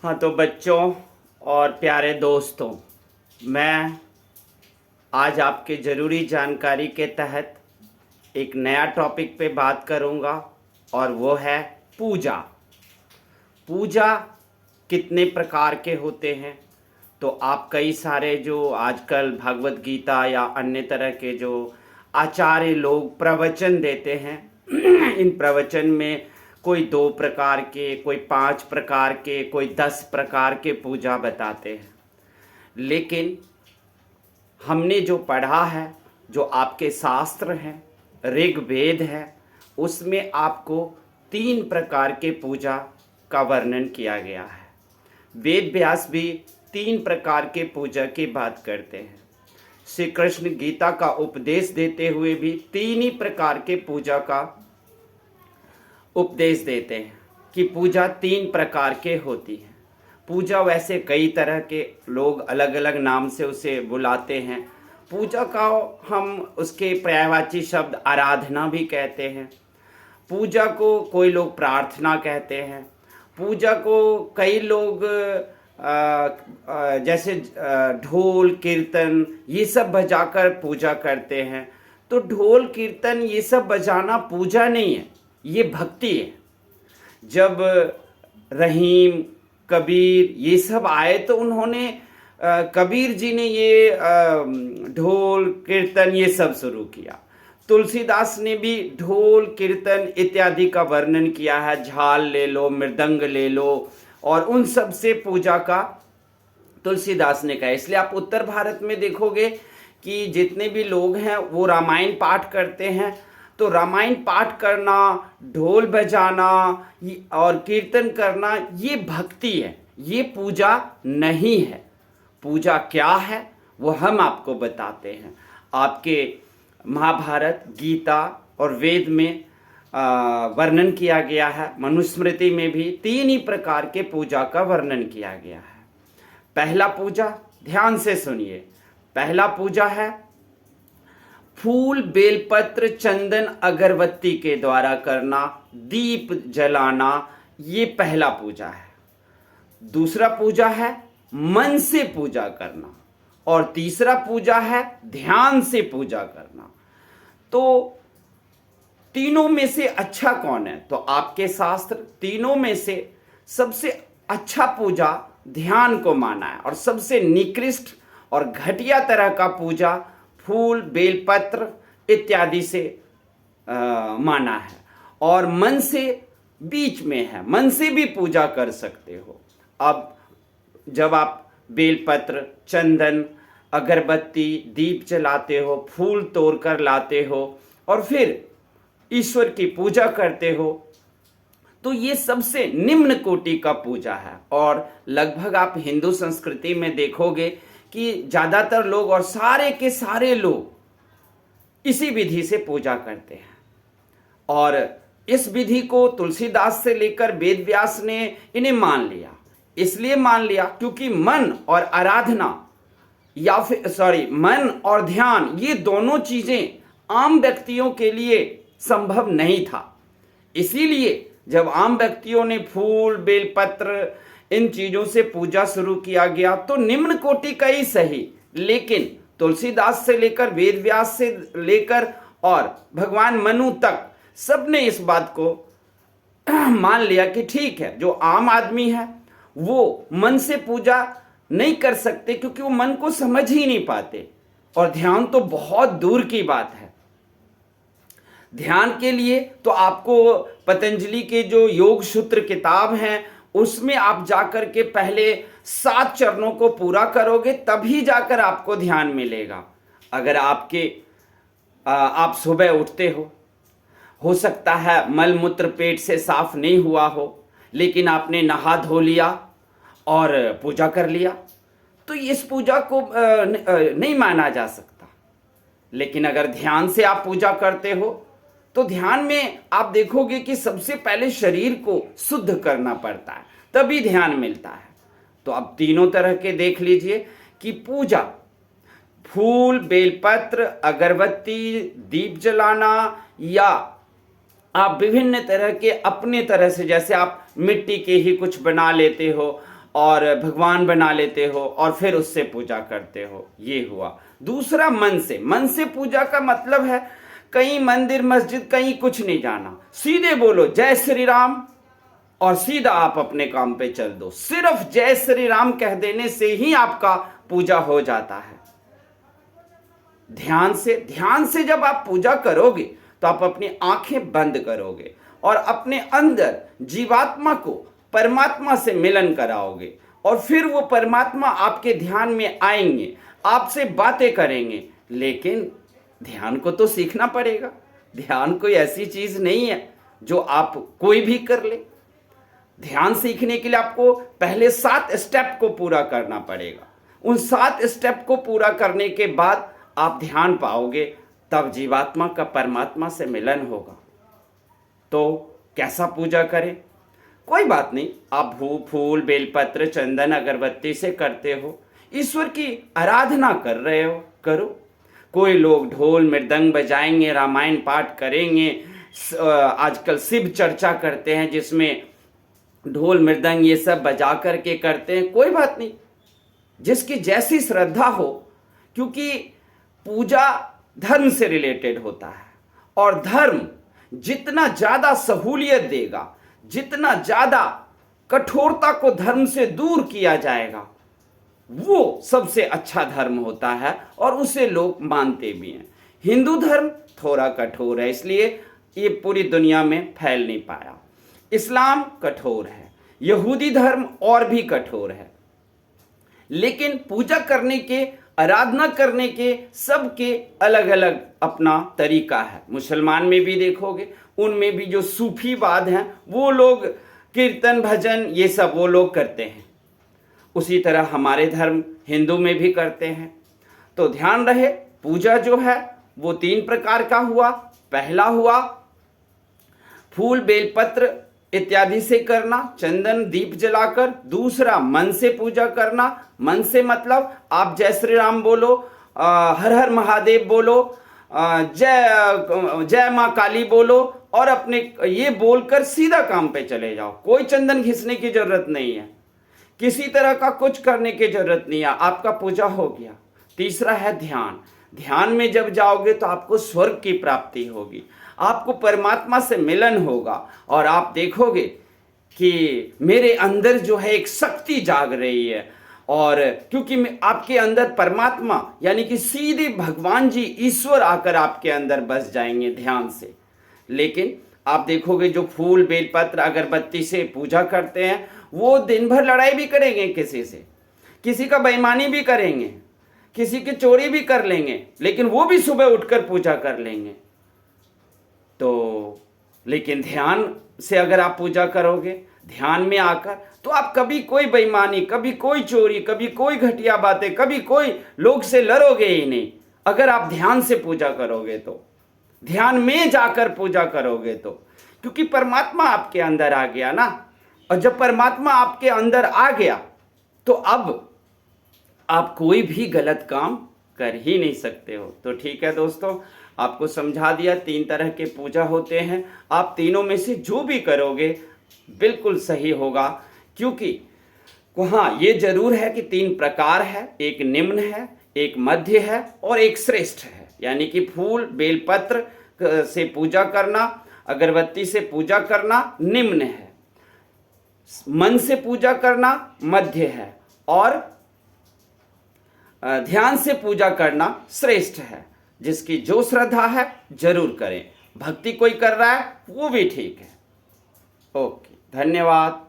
हाँ, तो बच्चों और प्यारे दोस्तों, मैं आज आपके ज़रूरी जानकारी के तहत एक नया टॉपिक पे बात करूँगा और वो है पूजा। पूजा कितने प्रकार के होते हैं? तो आप कई सारे जो आजकल भगवत गीता या अन्य तरह के जो आचार्य लोग प्रवचन देते हैं इन प्रवचन में कोई 2 प्रकार के, कोई 5 प्रकार के, कोई 10 प्रकार के पूजा बताते हैं। लेकिन हमने जो पढ़ा है, जो आपके शास्त्र हैं, ऋग्वेद है, उसमें आपको 3 प्रकार के पूजा का वर्णन किया गया है। वेद व्यास भी 3 प्रकार के पूजा की बात करते हैं। श्री कृष्ण गीता का उपदेश देते हुए भी 3 ही प्रकार के पूजा का उपदेश देते हैं कि पूजा 3 प्रकार के होती है। पूजा वैसे कई तरह के लोग अलग अलग नाम से उसे बुलाते हैं। पूजा का हम उसके पर्यायवाची शब्द आराधना भी कहते हैं। पूजा को कोई लोग प्रार्थना कहते हैं। पूजा को कई लोग जैसे ढोल कीर्तन ये सब बजाकर पूजा करते हैं। तो ढोल कीर्तन ये सब बजाना पूजा नहीं है, ये भक्ति है। जब रहीम कबीर ये सब आए तो उन्होंने कबीर जी ने ये ढोल कीर्तन ये सब शुरू किया। तुलसीदास ने भी ढोल कीर्तन इत्यादि का वर्णन किया है। झाल ले लो, मृदंग ले लो, और उन सब से पूजा का तुलसीदास ने कहा। इसलिए आप उत्तर भारत में देखोगे कि जितने भी लोग हैं वो रामायण पाठ करते हैं। तो रामायण पाठ करना, ढोल बजाना और कीर्तन करना ये भक्ति है, ये पूजा नहीं है। पूजा क्या है वो हम आपको बताते हैं। आपके महाभारत, गीता और वेद में वर्णन किया गया है। मनुस्मृति में भी 3 ही प्रकार के पूजा का वर्णन किया गया है। पहला पूजा, ध्यान से सुनिए, पहला पूजा है फूल, बेलपत्र, चंदन, अगरबत्ती के द्वारा करना, दीप जलाना, ये पहला पूजा है। दूसरा पूजा है मन से पूजा करना, और तीसरा पूजा है ध्यान से पूजा करना। तो तीनों में से अच्छा कौन है? तो आपके शास्त्र तीनों में से सबसे अच्छा पूजा ध्यान को माना है, और सबसे निकृष्ट और घटिया तरह का पूजा फूल, बेलपत्र इत्यादि से माना है। और मन से बीच में है, मन से भी पूजा कर सकते हो। अब जब आप बेलपत्र, चंदन, अगरबत्ती, दीप जलाते हो, फूल तोड़कर लाते हो और फिर ईश्वर की पूजा करते हो, तो ये सबसे निम्न कोटि का पूजा है। और लगभग आप हिंदू संस्कृति में देखोगे कि ज़्यादातर लोग और सारे के सारे लोग इसी विधि से पूजा करते हैं। और इस विधि को तुलसीदास से लेकर वेद व्यास ने इन्हें मान लिया। इसलिए मान लिया क्योंकि मन और आराधना या फिर मन और ध्यान ये दोनों चीजें आम व्यक्तियों के लिए संभव नहीं था। इसीलिए जब आम व्यक्तियों ने फूल, बेलपत्र इन चीजों से पूजा शुरू किया गया तो निम्न कोटि का ही सही, लेकिन तुलसीदास से लेकर वेद व्यास से लेकर और भगवान मनु तक सबने इस बात को मान लिया कि ठीक है, जो आम आदमी है वो मन से पूजा नहीं कर सकते क्योंकि वो मन को समझ ही नहीं पाते, और ध्यान तो बहुत दूर की बात है। ध्यान के लिए तो आपको पतंजलि के जो योग सूत्र किताब हैं उसमें आप जाकर के पहले 7 चरणों को पूरा करोगे तभी जाकर आपको ध्यान मिलेगा। अगर आप सुबह उठते हो सकता है मल मूत्र पेट से साफ नहीं हुआ हो, लेकिन आपने नहा धो लिया और पूजा कर लिया, तो इस पूजा को नहीं माना जा सकता। लेकिन अगर ध्यान से आप पूजा करते हो तो ध्यान में आप देखोगे कि सबसे पहले शरीर को शुद्ध करना पड़ता है, तभी ध्यान मिलता है। तो अब तीनों तरह के देख लीजिए कि पूजा फूल, बेलपत्र, अगरबत्ती, दीप जलाना, या आप विभिन्न तरह के अपने तरह से, जैसे आप मिट्टी के ही कुछ बना लेते हो और भगवान बना लेते हो और फिर उससे पूजा करते हो, ये हुआ। दूसरा मन से पूजा का मतलब है कहीं मंदिर मस्जिद कहीं कुछ नहीं जाना, सीधे बोलो जय श्री राम और सीधा आप अपने काम पे चल दो। सिर्फ जय श्री राम कह देने से ही आपका पूजा हो जाता है। ध्यान से जब आप पूजा करोगे तो आप अपनी आंखें बंद करोगे और अपने अंदर जीवात्मा को परमात्मा से मिलन कराओगे और फिर वो परमात्मा आपके ध्यान में आएंगे, आपसे बातें करेंगे। लेकिन ध्यान को तो सीखना पड़ेगा। ध्यान कोई ऐसी चीज नहीं है जो आप कोई भी कर ले। ध्यान सीखने के लिए आपको पहले 7 स्टेप को पूरा करना पड़ेगा। उन 7 स्टेप को पूरा करने के बाद आप ध्यान पाओगे, तब जीवात्मा का परमात्मा से मिलन होगा। तो कैसा पूजा करें? कोई बात नहीं, आप फूल बेलपत्र चंदन अगरबत्ती से करते हो, ईश्वर की आराधना कर रहे हो, करो। कोई लोग ढोल मृदंग बजाएंगे, रामायण पाठ करेंगे, आजकल शिव चर्चा करते हैं जिसमें ढोल मृदंग ये सब बजा करके करते हैं, कोई बात नहीं, जिसकी जैसी श्रद्धा हो। क्योंकि पूजा धर्म से रिलेटेड होता है और धर्म जितना ज्यादा सहूलियत देगा, जितना ज्यादा कठोरता को धर्म से दूर किया जाएगा, वो सबसे अच्छा धर्म होता है और उसे लोग मानते भी हैं। हिंदू धर्म थोड़ा कठोर है, इसलिए ये पूरी दुनिया में फैल नहीं पाया। इस्लाम कठोर है, यहूदी धर्म और भी कठोर है। लेकिन पूजा करने के, आराधना करने के सबके अलग अलग अपना तरीका है। मुसलमान में भी देखोगे, उनमें भी जो सूफीवाद हैं वो लोग कीर्तन भजन ये सब वो लोग करते हैं। उसी तरह हमारे धर्म हिंदू में भी करते हैं। तो ध्यान रहे, पूजा जो है वो 3 प्रकार का हुआ। पहला हुआ फूल बेलपत्र इत्यादि से करना, चंदन दीप जलाकर। दूसरा मन से पूजा करना। मन से मतलब आप जय श्री राम बोलो, हर हर महादेव बोलो, जय माँ काली बोलो और अपने ये बोलकर सीधा काम पे चले जाओ। कोई चंदन घिसने की जरूरत नहीं है, किसी तरह का कुछ करने की जरूरत नहीं है, आपका पूजा हो गया। तीसरा है ध्यान। ध्यान में जब जाओगे तो आपको स्वर्ग की प्राप्ति होगी, आपको परमात्मा से मिलन होगा और आप देखोगे कि मेरे अंदर जो है एक शक्ति जाग रही है। और क्योंकि आपके अंदर परमात्मा यानी कि सीधे भगवान जी ईश्वर आकर आपके अंदर बस जाएंगे ध्यान से। लेकिन आप देखोगे जो फूल बेलपत्र अगरबत्ती से पूजा करते हैं वो दिन भर लड़ाई भी करेंगे किसी से, किसी का बेईमानी भी करेंगे, किसी की चोरी भी कर लेंगे, लेकिन वो भी सुबह उठकर पूजा कर लेंगे। तो लेकिन ध्यान से अगर आप पूजा करोगे, ध्यान में आकर, तो आप कभी कोई बेईमानी, कभी कोई चोरी, कभी कोई घटिया बातें, कभी कोई लोग से लड़ोगे ही नहीं। अगर आप ध्यान से पूजा करोगे तो, ध्यान में जाकर पूजा करोगे तो, क्योंकि परमात्मा आपके अंदर आ गया ना। और जब परमात्मा आपके अंदर आ गया तो अब आप कोई भी गलत काम कर ही नहीं सकते हो। तो ठीक है दोस्तों, आपको समझा दिया 3 तरह के पूजा होते हैं। आप तीनों में से जो भी करोगे बिल्कुल सही होगा। क्योंकि हाँ, ये जरूर है कि 3 प्रकार है, एक निम्न है, एक मध्य है और एक श्रेष्ठ है। यानी कि फूल बेलपत्र से पूजा करना, अगरबत्ती से पूजा करना निम्न है, मन से पूजा करना मध्य है और ध्यान से पूजा करना श्रेष्ठ है। जिसकी जो श्रद्धा है जरूर करें, भक्ति कोई कर रहा है वो भी ठीक है। ओके, धन्यवाद।